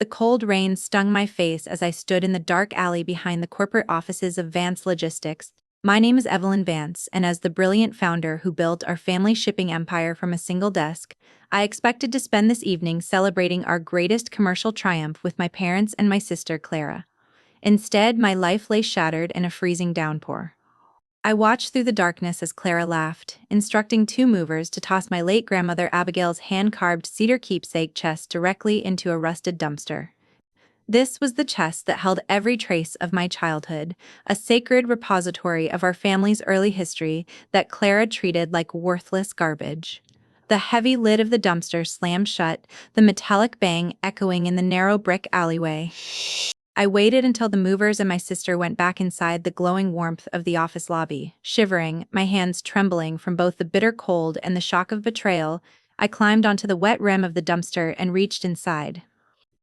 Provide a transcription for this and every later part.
The cold rain stung my face as I stood in the dark alley behind the corporate offices of Vance Logistics. My name is Evelyn Vance, and as the brilliant founder who built our family shipping empire from a single desk, I expected to spend this evening celebrating our greatest commercial triumph with my parents and my sister Clara. Instead, my life lay shattered in a freezing downpour. I watched through the darkness as Clara laughed, instructing two movers to toss my late grandmother Abigail's hand-carved cedar keepsake chest directly into a rusted dumpster. This was the chest that held every trace of my childhood, a sacred repository of our family's early history that Clara treated like worthless garbage. The heavy lid of the dumpster slammed shut, the metallic bang echoing in the narrow brick alleyway. I waited until the movers and my sister went back inside the glowing warmth of the office lobby. Shivering, my hands trembling from both the bitter cold and the shock of betrayal, I climbed onto the wet rim of the dumpster and reached inside.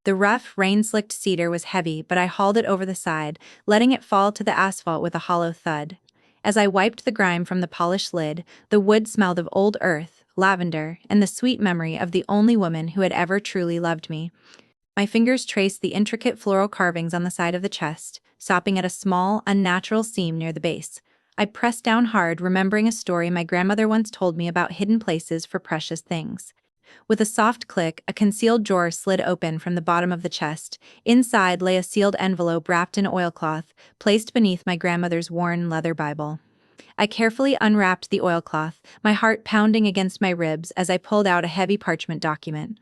The rough, rain-slicked cedar was heavy, but I hauled it over the side, letting it fall to the asphalt with a hollow thud. As I wiped the grime from the polished lid, the wood smelled of old earth, lavender, and the sweet memory of the only woman who had ever truly loved me. My fingers traced the intricate floral carvings on the side of the chest, stopping at a small, unnatural seam near the base. I pressed down hard, remembering a story my grandmother once told me about hidden places for precious things. With a soft click, a concealed drawer slid open from the bottom of the chest. Inside lay a sealed envelope wrapped in oilcloth, placed beneath my grandmother's worn leather Bible. I carefully unwrapped the oilcloth, my heart pounding against my ribs as I pulled out a heavy parchment document.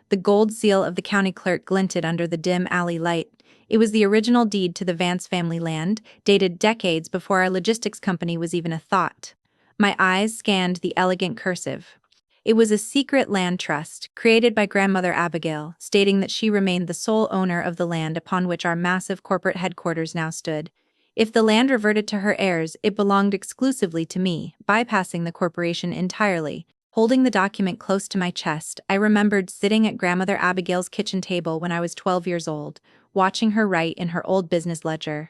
The gold seal of the county clerk glinted under the dim alley light. It was the original deed to the Vance family land, dated decades before our logistics company was even a thought. My eyes scanned the elegant cursive. It was a secret land trust, created by Grandmother Abigail, stating that she remained the sole owner of the land upon which our massive corporate headquarters now stood. If the land reverted to her heirs, it belonged exclusively to me, bypassing the corporation entirely. Holding the document close to my chest, I remembered sitting at Grandmother Abigail's kitchen table when I was 12 years old, watching her write in her old business ledger.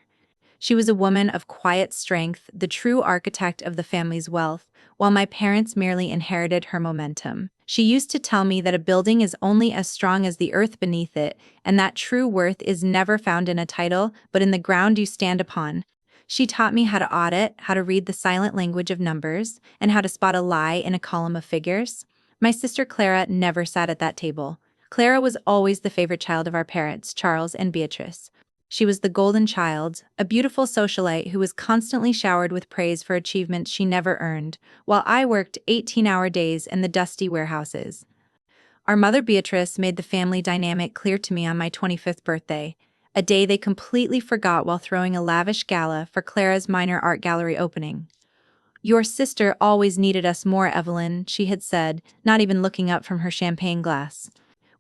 She was a woman of quiet strength, the true architect of the family's wealth, while my parents merely inherited her momentum. She used to tell me that a building is only as strong as the earth beneath it, and that true worth is never found in a title, but in the ground you stand upon. She taught me how to audit, how to read the silent language of numbers, and how to spot a lie in a column of figures. My sister Clara never sat at that table. Clara was always the favorite child of our parents, Charles and Beatrice. She was the golden child, a beautiful socialite who was constantly showered with praise for achievements she never earned, while I worked 18-hour days in the dusty warehouses. Our mother Beatrice made the family dynamic clear to me on my 25th birthday, a day they completely forgot while throwing a lavish gala for Clara's minor art gallery opening. "Your sister always needed us more, Evelyn," she had said, not even looking up from her champagne glass.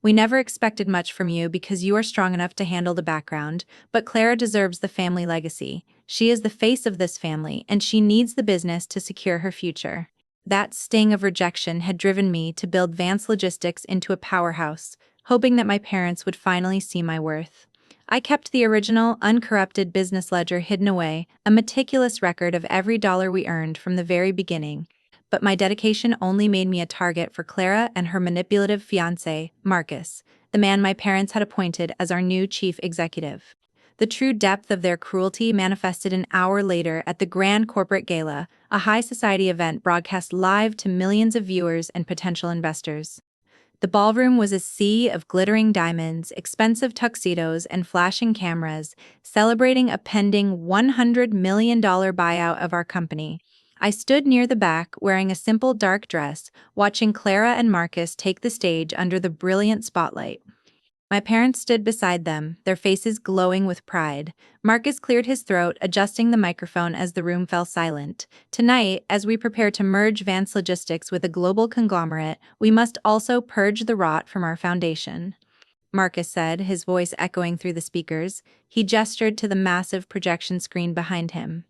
"We never expected much from you because you are strong enough to handle the background, but Clara deserves the family legacy. She is the face of this family, and she needs the business to secure her future." That sting of rejection had driven me to build Vance Logistics into a powerhouse, hoping that my parents would finally see my worth. I kept the original, uncorrupted business ledger hidden away, a meticulous record of every dollar we earned from the very beginning. But my dedication only made me a target for Clara and her manipulative fiancé, Marcus, the man my parents had appointed as our new chief executive. The true depth of their cruelty manifested an hour later at the Grand Corporate Gala, a high society event broadcast live to millions of viewers and potential investors. The ballroom was a sea of glittering diamonds, expensive tuxedos, and flashing cameras, celebrating a pending $100 million buyout of our company. I stood near the back, wearing a simple dark dress, watching Clara and Marcus take the stage under the brilliant spotlight. My parents stood beside them, their faces glowing with pride. Marcus cleared his throat, adjusting the microphone as the room fell silent. "Tonight, as we prepare to merge Vance Logistics with a global conglomerate, we must also purge the rot from our foundation," Marcus said, his voice echoing through the speakers. He gestured to the massive projection screen behind him.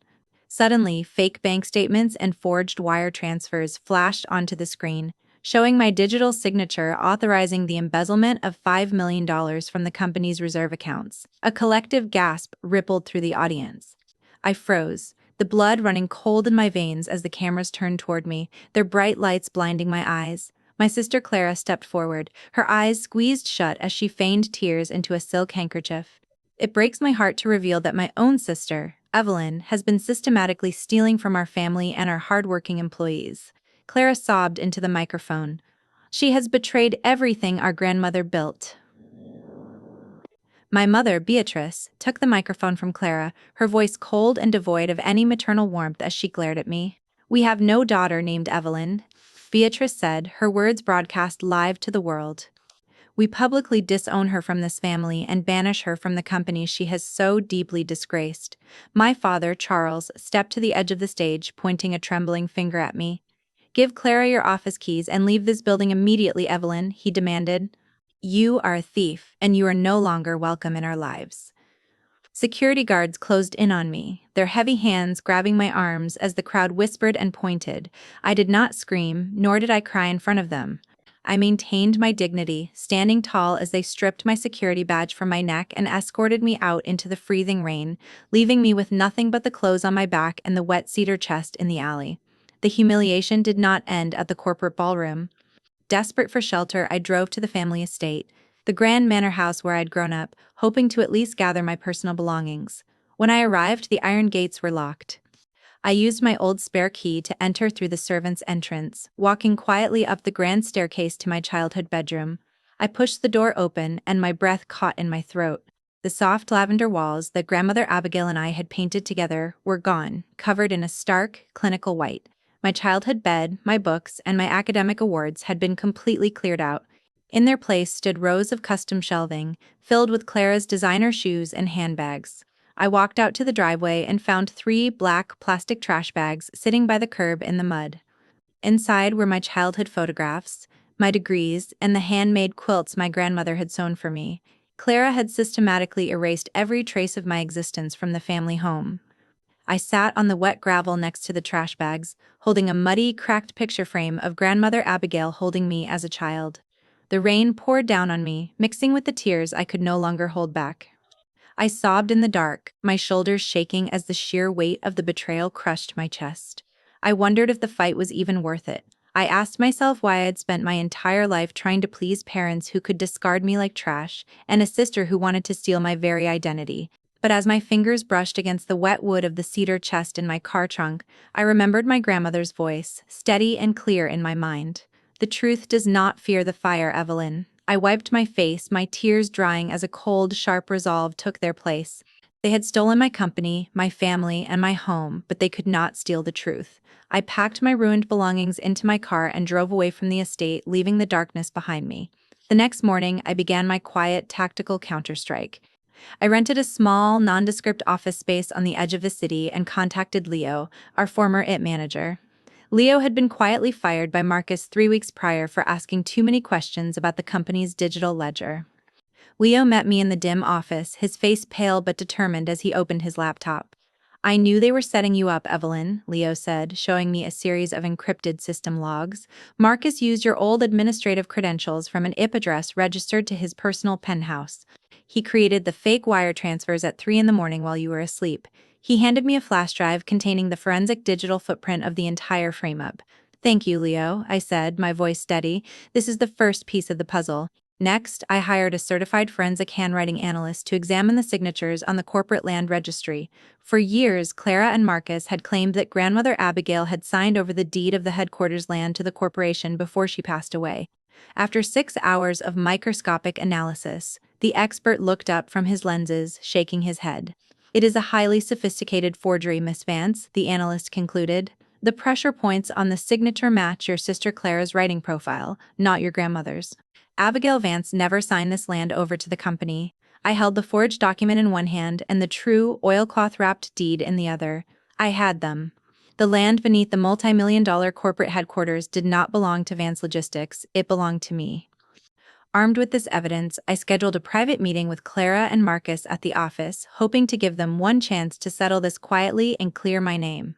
Suddenly, fake bank statements and forged wire transfers flashed onto the screen, showing my digital signature authorizing the embezzlement of $5 million from the company's reserve accounts. A collective gasp rippled through the audience. I froze, the blood running cold in my veins as the cameras turned toward me, their bright lights blinding my eyes. My sister Clara stepped forward, her eyes squeezed shut as she feigned tears into a silk handkerchief. It breaks my heart to reveal that my own sister, Evelyn, has been systematically stealing from our family and our hardworking employees. Clara sobbed into the microphone. She has betrayed everything our grandmother built. My mother, Beatrice, took the microphone from Clara, her voice cold and devoid of any maternal warmth as she glared at me. "We have no daughter named Evelyn," Beatrice said, her words broadcast live to the world. "We publicly disown her from this family and banish her from the company she has so deeply disgraced." My father, Charles, stepped to the edge of the stage, pointing a trembling finger at me. "Give Clara your office keys and leave this building immediately, Evelyn," he demanded. "You are a thief, and you are no longer welcome in our lives." Security guards closed in on me, their heavy hands grabbing my arms as the crowd whispered and pointed. I did not scream, nor did I cry in front of them. I maintained my dignity, standing tall as they stripped my security badge from my neck and escorted me out into the freezing rain, leaving me with nothing but the clothes on my back and the wet cedar chest in the alley. The humiliation did not end at the corporate ballroom. Desperate for shelter, I drove to the family estate, the grand manor house where I'd grown up, hoping to at least gather my personal belongings. When I arrived, the iron gates were locked. I used my old spare key to enter through the servants' entrance, walking quietly up the grand staircase to my childhood bedroom. I pushed the door open, and my breath caught in my throat. The soft lavender walls that grandmother Abigail and I had painted together were gone, covered in a stark, clinical white. My childhood bed, my books, and my academic awards had been completely cleared out. In their place stood rows of custom shelving, filled with Clara's designer shoes and handbags. I walked out to the driveway and found 3 black plastic trash bags sitting by the curb in the mud. Inside were my childhood photographs, my degrees, and the handmade quilts my grandmother had sewn for me. Clara had systematically erased every trace of my existence from the family home. I sat on the wet gravel next to the trash bags, holding a muddy, cracked picture frame of grandmother Abigail holding me as a child. The rain poured down on me, mixing with the tears I could no longer hold back. I sobbed in the dark, my shoulders shaking as the sheer weight of the betrayal crushed my chest. I wondered if the fight was even worth it. I asked myself why I had spent my entire life trying to please parents who could discard me like trash, and a sister who wanted to steal my very identity. But as my fingers brushed against the wet wood of the cedar chest in my car trunk, I remembered my grandmother's voice, steady and clear in my mind. "The truth does not fear the fire, Evelyn." I wiped my face, my tears drying as a cold, sharp resolve took their place. They had stolen my company, my family, and my home, but they could not steal the truth. I packed my ruined belongings into my car and drove away from the estate, leaving the darkness behind me. The next morning, I began my quiet, tactical counterstrike. I rented a small, nondescript office space on the edge of the city and contacted Leo, our former IT manager. Leo had been quietly fired by Marcus 3 weeks prior for asking too many questions about the company's digital ledger. Leo met me in the dim office, his face pale but determined as he opened his laptop. "I knew they were setting you up, Evelyn," Leo said, showing me a series of encrypted system logs. "Marcus used your old administrative credentials from an IP address registered to his personal penthouse. He created the fake wire transfers at 3 in the morning while you were asleep. He handed me a flash drive containing the forensic digital footprint of the entire frame-up." "Thank you, Leo," I said, my voice steady. "This is the first piece of the puzzle." Next, I hired a certified forensic handwriting analyst to examine the signatures on the corporate land registry. For years, Clara and Marcus had claimed that grandmother Abigail had signed over the deed of the headquarters land to the corporation before she passed away. After 6 hours of microscopic analysis, the expert looked up from his lenses, shaking his head. "It is a highly sophisticated forgery, Miss Vance," the analyst concluded. "The pressure points on the signature match your sister Clara's writing profile, not your grandmother's. Abigail Vance never signed this land over to the company." I held the forged document in one hand and the true, oilcloth-wrapped deed in the other. I had them. The land beneath the multi-million-dollar corporate headquarters did not belong to Vance Logistics, it belonged to me. Armed with this evidence, I scheduled a private meeting with Clara and Marcus at the office, hoping to give them one chance to settle this quietly and clear my name.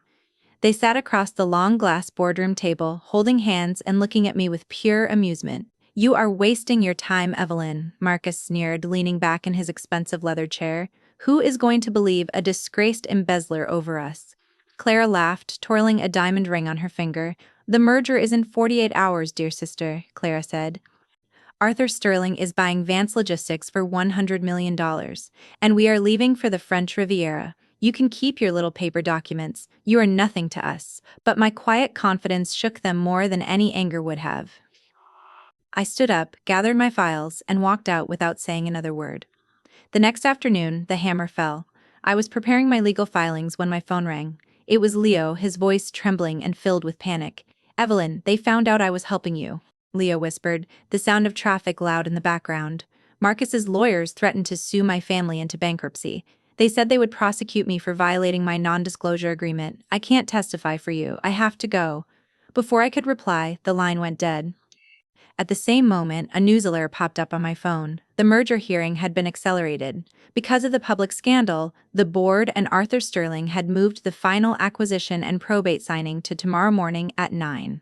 They sat across the long glass boardroom table, holding hands and looking at me with pure amusement. "You are wasting your time, Evelyn," Marcus sneered, leaning back in his expensive leather chair. "Who is going to believe a disgraced embezzler over us?" Clara laughed, twirling a diamond ring on her finger. The merger is in 48 hours, dear sister, Clara said. Arthur Sterling is buying Vance Logistics for $100 million, and we are leaving for the French Riviera. You can keep your little paper documents, you are nothing to us, but my quiet confidence shook them more than any anger would have. I stood up, gathered my files, and walked out without saying another word. The next afternoon, the hammer fell. I was preparing my legal filings when my phone rang. It was Leo, his voice trembling and filled with panic. "Evelyn, they found out I was helping you," Leo whispered, the sound of traffic loud in the background. "Marcus's lawyers threatened to sue my family into bankruptcy. They said they would prosecute me for violating my non-disclosure agreement. I can't testify for you. I have to go." Before I could reply, the line went dead. At the same moment, a news alert popped up on my phone. The merger hearing had been accelerated. Because of the public scandal, the board and Arthur Sterling had moved the final acquisition and probate signing to tomorrow morning at 9.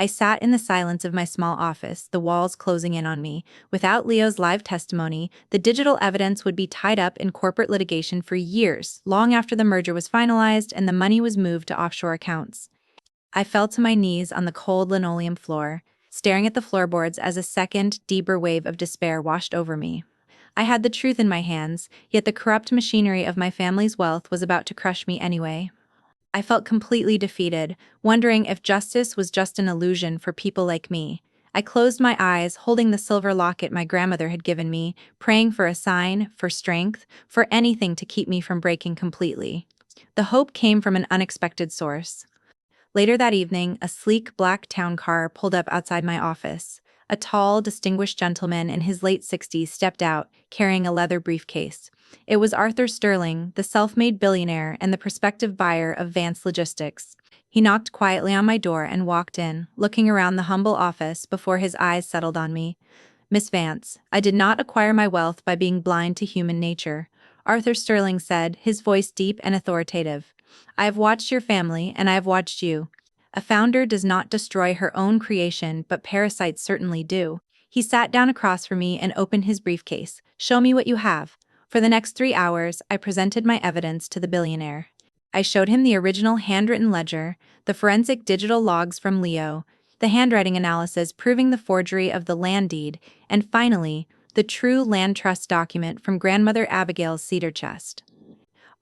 I sat in the silence of my small office, the walls closing in on me. Without Leo's live testimony, the digital evidence would be tied up in corporate litigation for years, long after the merger was finalized and the money was moved to offshore accounts. I fell to my knees on the cold linoleum floor, staring at the floorboards as a second, deeper wave of despair washed over me. I had the truth in my hands, yet the corrupt machinery of my family's wealth was about to crush me anyway. I felt completely defeated, wondering if justice was just an illusion for people like me. I closed my eyes, holding the silver locket my grandmother had given me, praying for a sign, for strength, for anything to keep me from breaking completely. The hope came from an unexpected source. Later that evening, a sleek black town car pulled up outside my office. A tall, distinguished gentleman in his late 60s stepped out, carrying a leather briefcase. It was Arthur Sterling, the self-made billionaire and the prospective buyer of Vance Logistics. He knocked quietly on my door and walked in, looking around the humble office before his eyes settled on me. "Miss Vance, I did not acquire my wealth by being blind to human nature," Arthur Sterling said, his voice deep and authoritative. "I have watched your family, and I have watched you. A founder does not destroy her own creation, but parasites certainly do." He sat down across from me and opened his briefcase. "Show me what you have." For the next 3 hours, I presented my evidence to the billionaire. I showed him the original handwritten ledger, the forensic digital logs from Leo, the handwriting analysis proving the forgery of the land deed, and finally, the true land trust document from grandmother Abigail's cedar chest.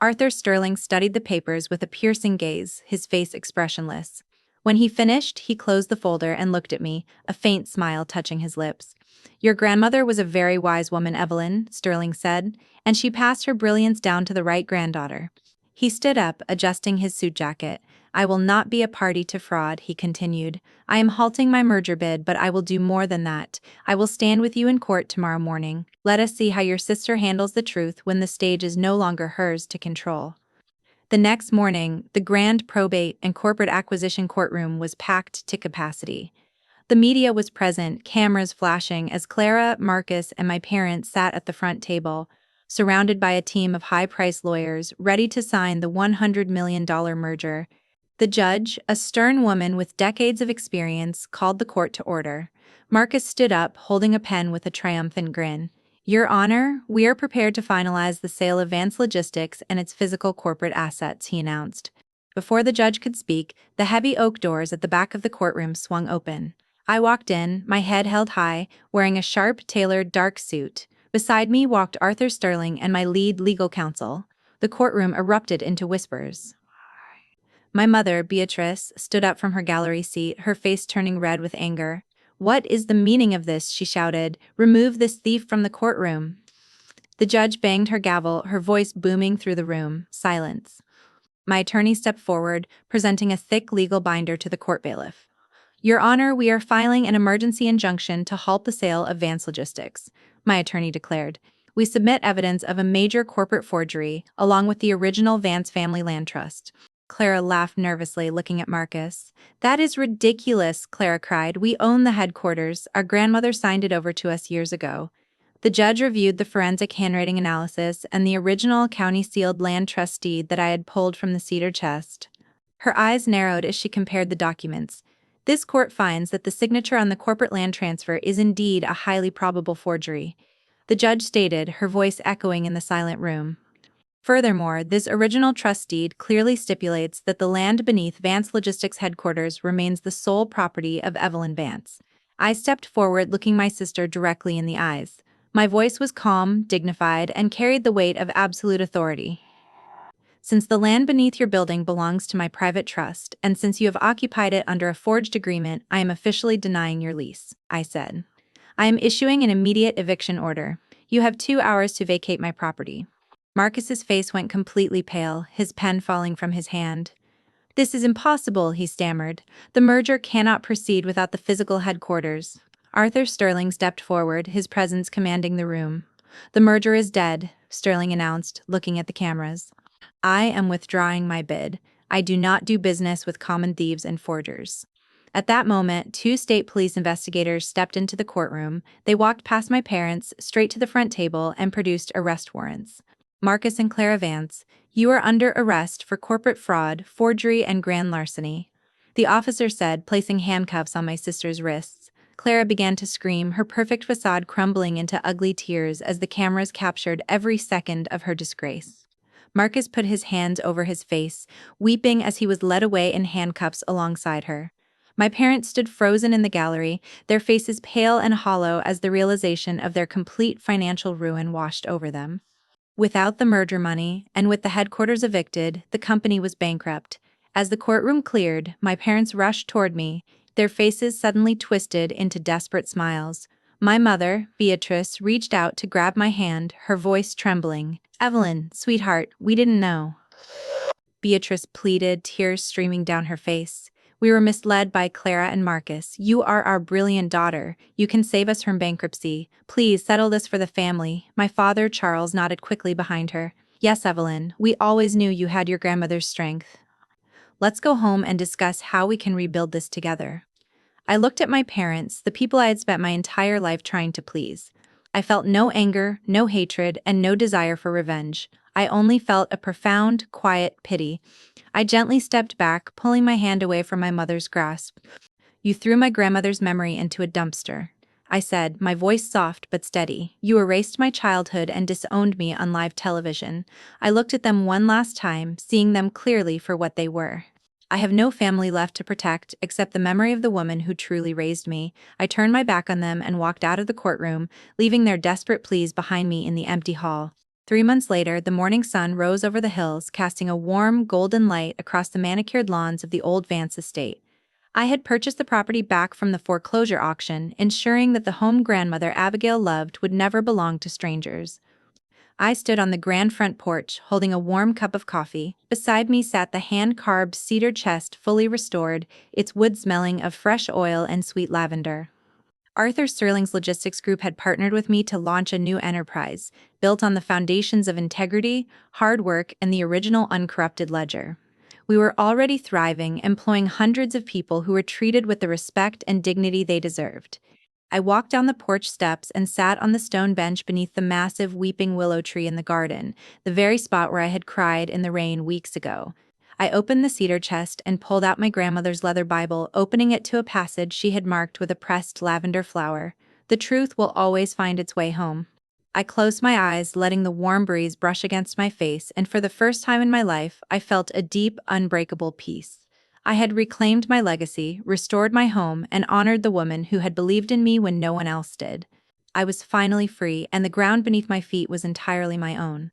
Arthur Sterling studied the papers with a piercing gaze, his face expressionless. When he finished, he closed the folder and looked at me, a faint smile touching his lips. "Your grandmother was a very wise woman, Evelyn," Sterling said, "and she passed her brilliance down to the right granddaughter." He stood up, adjusting his suit jacket. "I will not be a party to fraud," he continued. "I am halting my merger bid, but I will do more than that. I will stand with you in court tomorrow morning. Let us see how your sister handles the truth when the stage is no longer hers to control." The next morning, the grand probate and corporate acquisition courtroom was packed to capacity. The media was present, cameras flashing, as Clara, Marcus, and my parents sat at the front table, surrounded by a team of high-priced lawyers ready to sign the $100 million merger. The judge, a stern woman with decades of experience, called the court to order. Marcus stood up, holding a pen with a triumphant grin. "Your Honor, we are prepared to finalize the sale of Vance Logistics and its physical corporate assets," he announced. Before the judge could speak, the heavy oak doors at the back of the courtroom swung open. I walked in, my head held high, wearing a sharp, tailored dark suit. Beside me walked Arthur Sterling and my lead legal counsel. The courtroom erupted into whispers. My mother, Beatrice, stood up from her gallery seat, her face turning red with anger. "What is the meaning of this?" she shouted. "Remove this thief from the courtroom." The judge banged her gavel, her voice booming through the room. Silence. My attorney stepped forward, presenting a thick legal binder to the court bailiff. "Your Honor, we are filing an emergency injunction to halt the sale of Vance Logistics," my attorney declared. "We submit evidence of a major corporate forgery, along with the original Vance family land trust." Clara laughed nervously, looking at Marcus. "That is ridiculous," Clara cried. "We own the headquarters. Our grandmother signed it over to us years ago." The judge reviewed the forensic handwriting analysis and the original county-sealed land trust deed that I had pulled from the cedar chest. Her eyes narrowed as she compared the documents. "This court finds that the signature on the corporate land transfer is indeed a highly probable forgery," the judge stated, her voice echoing in the silent room. Furthermore, this original trust deed clearly stipulates that the land beneath Vance Logistics headquarters remains the sole property of Evelyn Vance. I stepped forward, looking my sister directly in the eyes. My voice was calm, dignified, and carried the weight of absolute authority. Since the land beneath your building belongs to my private trust, and since you have occupied it under a forged agreement, I am officially denying your lease, I said. I am issuing an immediate eviction order. You have 2 hours to vacate my property. Marcus's face went completely pale, his pen falling from his hand. This is impossible, he stammered. The merger cannot proceed without the physical headquarters. Arthur Sterling stepped forward, his presence commanding the room. The merger is dead, Sterling announced, looking at the cameras. I am withdrawing my bid. I do not do business with common thieves and forgers. At that moment, 2 state police investigators stepped into the courtroom. They walked past my parents, straight to the front table, and produced arrest warrants. Marcus and Clara Vance, you are under arrest for corporate fraud, forgery, and grand larceny, the officer said, placing handcuffs on my sister's wrists. Clara began to scream, her perfect facade crumbling into ugly tears as the cameras captured every second of her disgrace. Marcus put his hands over his face, weeping as he was led away in handcuffs alongside her. My parents stood frozen in the gallery, their faces pale and hollow as the realization of their complete financial ruin washed over them. Without the merger money, and with the headquarters evicted, the company was bankrupt. As the courtroom cleared, my parents rushed toward me, their faces suddenly twisted into desperate smiles. My mother, Beatrice, reached out to grab my hand, her voice trembling. "Evelyn, sweetheart, we didn't know." Beatrice pleaded, tears streaming down her face. "We were misled by Clara and Marcus. You are our brilliant daughter. You can save us from bankruptcy. Please settle this for the family." My father, Charles, nodded quickly behind her. "Yes, Evelyn, we always knew you had your grandmother's strength. Let's go home and discuss how we can rebuild this together." I looked at my parents, the people I had spent my entire life trying to please. I felt no anger, no hatred, and no desire for revenge. I only felt a profound, quiet pity. I gently stepped back, pulling my hand away from my mother's grasp. "You threw my grandmother's memory into a dumpster," I said, my voice soft but steady. "You erased my childhood and disowned me on live television." I looked at them one last time, seeing them clearly for what they were. I have no family left to protect except the memory of the woman who truly raised me. I turned my back on them and walked out of the courtroom, leaving their desperate pleas behind me in the empty hall. 3 months later, the morning sun rose over the hills, casting a warm, golden light across the manicured lawns of the old Vance estate. I had purchased the property back from the foreclosure auction, ensuring that the home grandmother Abigail loved would never belong to strangers. I stood on the grand front porch, holding a warm cup of coffee. Beside me sat the hand-carved cedar chest, fully restored, its wood smelling of fresh oil and sweet lavender. Arthur Sterling's logistics group had partnered with me to launch a new enterprise, built on the foundations of integrity, hard work, and the original uncorrupted ledger. We were already thriving, employing hundreds of people who were treated with the respect and dignity they deserved. I walked down the porch steps and sat on the stone bench beneath the massive weeping willow tree in the garden, the very spot where I had cried in the rain weeks ago. I opened the cedar chest and pulled out my grandmother's leather Bible, opening it to a passage she had marked with a pressed lavender flower. "The truth will always find its way home." I closed my eyes, letting the warm breeze brush against my face, and for the first time in my life, I felt a deep, unbreakable peace. I had reclaimed my legacy, restored my home, and honored the woman who had believed in me when no one else did. I was finally free, and the ground beneath my feet was entirely my own.